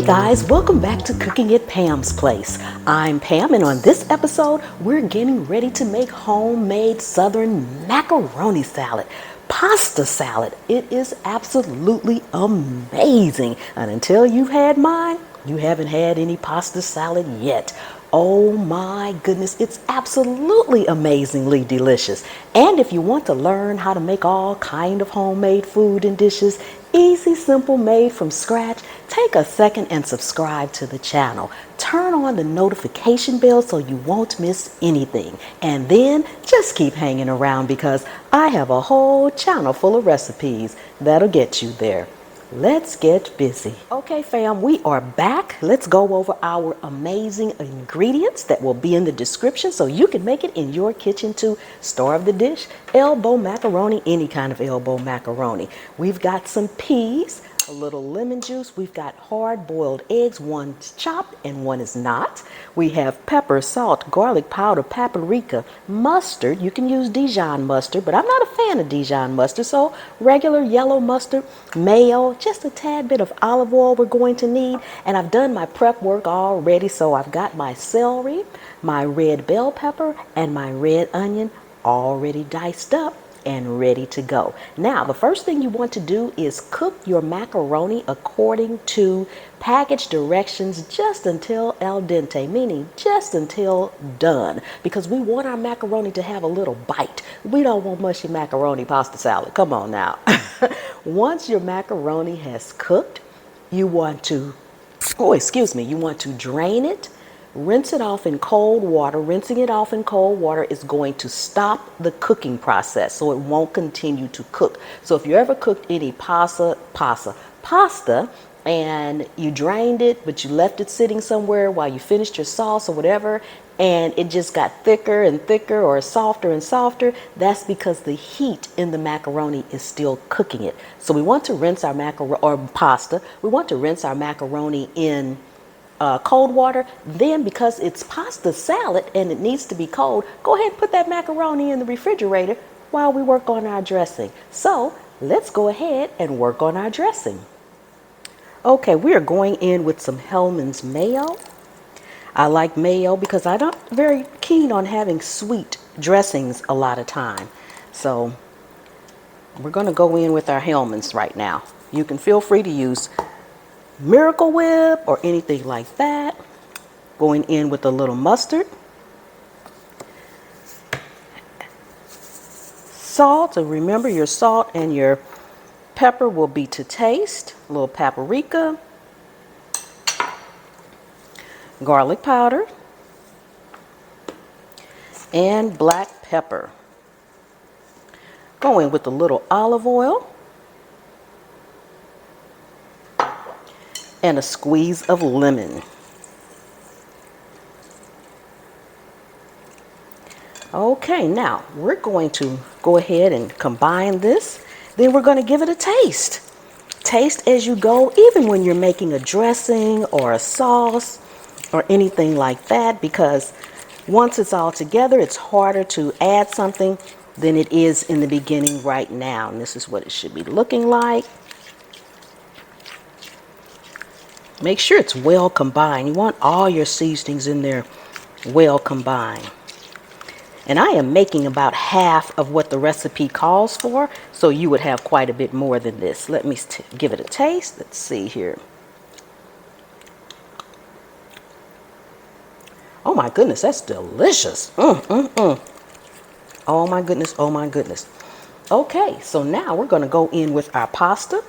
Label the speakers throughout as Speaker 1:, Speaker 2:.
Speaker 1: guys, welcome back to Cooking at Pam's Place. I'm Pam, and on this episode, we're getting ready to make homemade Southern macaroni salad, pasta salad. It is absolutely amazing. And until you've had mine, you haven't had any pasta salad yet. Oh my goodness, it's absolutely amazingly delicious. And if you want to learn how to make all kind of homemade food and dishes, easy, simple, made from scratch, take a second and subscribe to the channel. Turn on the notification bell so you won't miss anything. And then just keep hanging around because I have a whole channel full of recipes that'll get you there. Let's get busy. Okay, fam, we are back. Let's go over our amazing ingredients that will be in the description so you can make it in your kitchen too. Star of the dish, elbow macaroni, any kind of elbow macaroni. We've got some peas, a little lemon juice. We've got hard-boiled eggs. One's chopped and one is not. We have pepper, salt, garlic powder, paprika, mustard. You can use Dijon mustard, but I'm not a fan of Dijon mustard, so regular yellow mustard, mayo, just a tad bit of olive oil we're going to need. And I've done my prep work already, so I've got my celery, my red bell pepper, and my red onion already diced up and ready to go. Now, the first thing you want to do is cook your macaroni according to package directions just until al dente, meaning just until done, because we want our macaroni to have a little bite. We don't want mushy macaroni pasta salad. Come on now. Once your macaroni has cooked, you want to drain it. Rinse it off in cold water. Rinsing it off in cold water is going to stop the cooking process so it won't continue to cook. So if you ever cooked any pasta and you drained it, but you left it sitting somewhere while you finished your sauce or whatever, and it just got thicker and thicker or softer and softer, that's because the heat in the macaroni is still cooking it. So we want to rinse our we want to rinse our macaroni in cold water. Then, because it's pasta salad and it needs to be cold, go ahead and put that macaroni in the refrigerator while we work on our dressing. So let's go ahead and work on our dressing. Okay, we are going in with some Hellmann's mayo. I like mayo because I'm not very keen on having sweet dressings a lot of time. So we're going to go in with our Hellmann's right now. You can feel free to use Miracle Whip or anything like that. Going in with a little mustard, salt, and remember your salt and your pepper will be to taste. A little paprika, garlic powder, and black pepper. Go in with a little olive oil and a squeeze of lemon. Okay, now we're going to go ahead and combine this. Then we're going to give it a taste. Taste as you go, even when you're making a dressing or a sauce or anything like that, because once it's all together, it's harder to add something than it is in the beginning right now. And this is what it should be looking like. Make sure it's well combined. You want all your seasonings in there well combined. And I am making about half of what the recipe calls for, so you would have quite a bit more than this. Let me give it a taste. Let's see here. Oh my goodness, that's delicious. Oh my goodness, oh my goodness. Okay, so now we're going to go in with our pasta.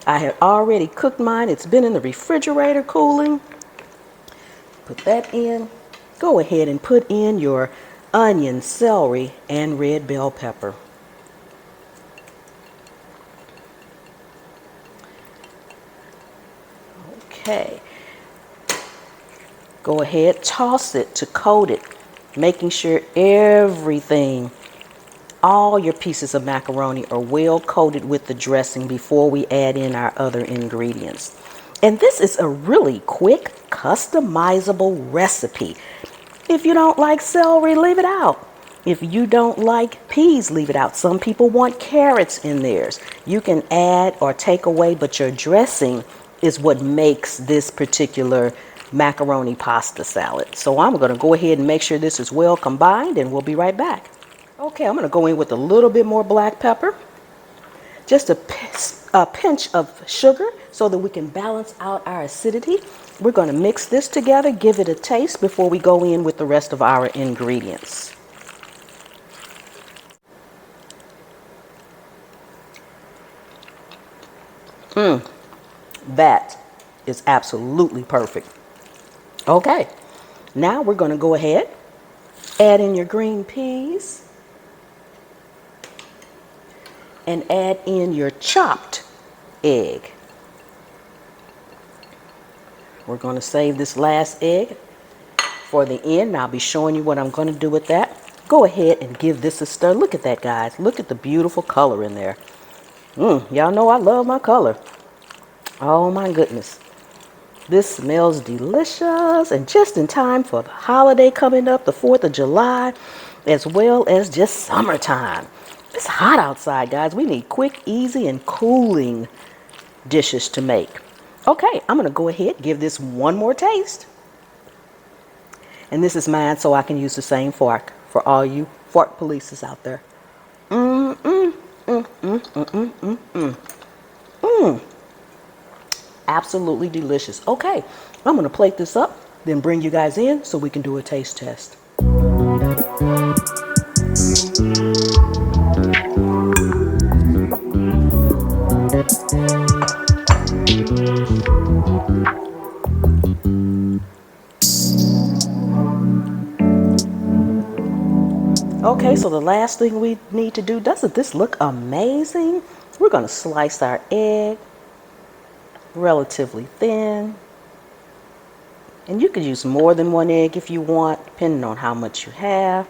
Speaker 1: I had already cooked mine. It's been in the refrigerator cooling. Put that in. Go ahead and put in your onion, celery, and red bell pepper. Okay. Go ahead, toss it to coat it, making sure everything, all your pieces of macaroni are well coated with the dressing before we add in our other ingredients. And this is a really quick, customizable recipe. If you don't like celery, leave it out. If you don't like peas, leave it out. Some people want carrots in theirs. You can add or take away, but your dressing is what makes this particular macaroni pasta salad. So I'm going to go ahead and make sure this is well combined, and we'll be right back. Okay, I'm going to go in with a little bit more black pepper, just a pinch of sugar so that we can balance out our acidity. We're going to mix this together, give it a taste before we go in with the rest of our ingredients. That is absolutely perfect. Okay, now we're going to go ahead, add in your green peas, and add in your chopped egg. We're going to save this last egg for the end, and I'll be showing you what I'm going to do with that. Go ahead and give this a stir. Look at that, guys. Look at the beautiful color in there. Y'all know I love my color. Oh my goodness. This smells delicious, and just in time for the holiday coming up, the 4th of July, as well as just summertime. It's hot outside, guys. We need quick, easy, and cooling dishes to make. Okay, I'm going to go ahead and give this one more taste. And this is mine, so I can use the same fork for all you fork polices out there. Absolutely delicious. Okay, I'm going to plate this up, then bring you guys in so we can do a taste test. Okay, so the last thing we need to do, doesn't this look amazing? We're going to slice our egg relatively thin. And you could use more than one egg if you want, depending on how much you have.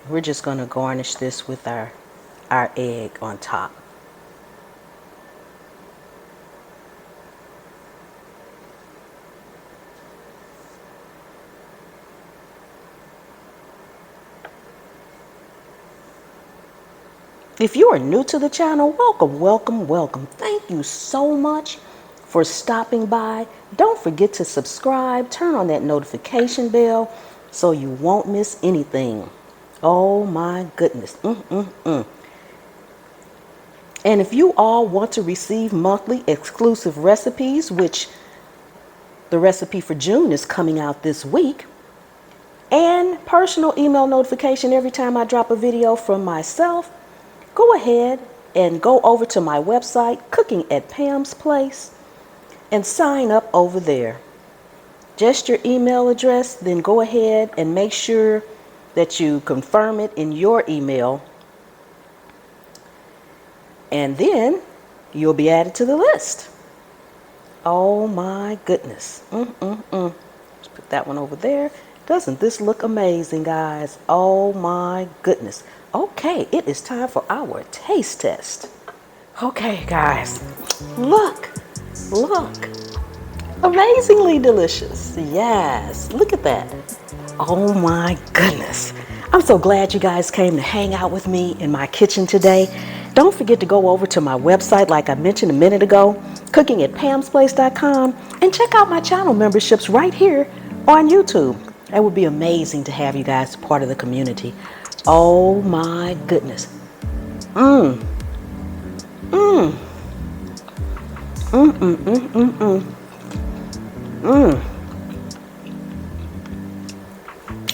Speaker 1: We're just going to garnish this with our egg on top. If you are new to the channel, welcome, welcome, welcome. Thank you so much for stopping by. Don't forget to subscribe, turn on that notification bell so you won't miss anything. Oh my goodness. And if you all want to receive monthly exclusive recipes, which the recipe for June is coming out this week, and personal email notification every time I drop a video from myself, go ahead and go over to my website, Cooking at Pam's Place, and sign up over there. Just your email address, then go ahead and make sure that you confirm it in your email, and then you'll be added to the list. Oh my goodness. Let's put that one over there. Doesn't this look amazing, guys? Oh my goodness. Okay, it is time for our taste test. Okay, guys, look. Amazingly delicious. Yes, look at that. Oh my goodness. I'm so glad you guys came to hang out with me in my kitchen today. Don't forget to go over to my website, like I mentioned a minute ago, cookingatpamsplace.com, and check out my channel memberships right here on YouTube. That would be amazing to have you guys part of the community. Oh my goodness.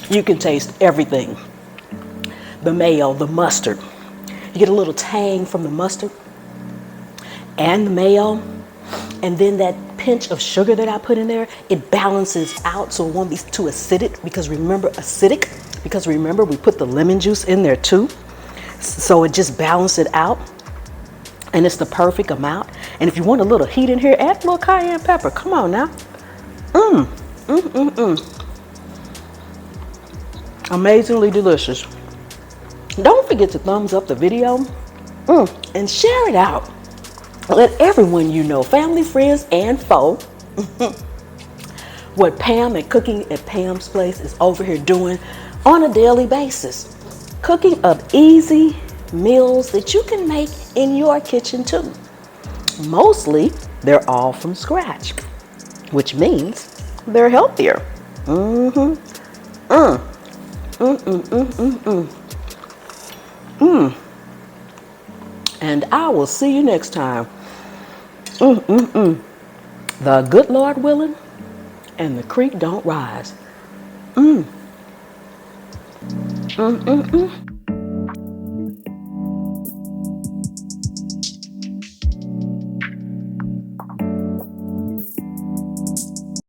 Speaker 1: You can taste everything. The mayo, the mustard. You get a little tang from the mustard and the mayo, and then that pinch of sugar that I put in there, it balances out so it won't be too acidic, because remember we put the lemon juice in there too, so it just balances it out, and it's the perfect amount. And if you want a little heat in here, add a little cayenne pepper. Come on now. Amazingly delicious. Don't forget to thumbs up the video and share it out. Let everyone you know, family, friends, and foe, what Pam and Cooking at Pam's Place is over here doing on a daily basis. Cooking up easy meals that you can make in your kitchen too. Mostly, they're all from scratch, which means they're healthier. Mm-hmm. Mm. Mm, mm, mm, mm, mm. Mm. And I will see you next time. Mm, mm, mm. The good Lord willing, and the creek don't rise. Mm. Mm, mm, mm.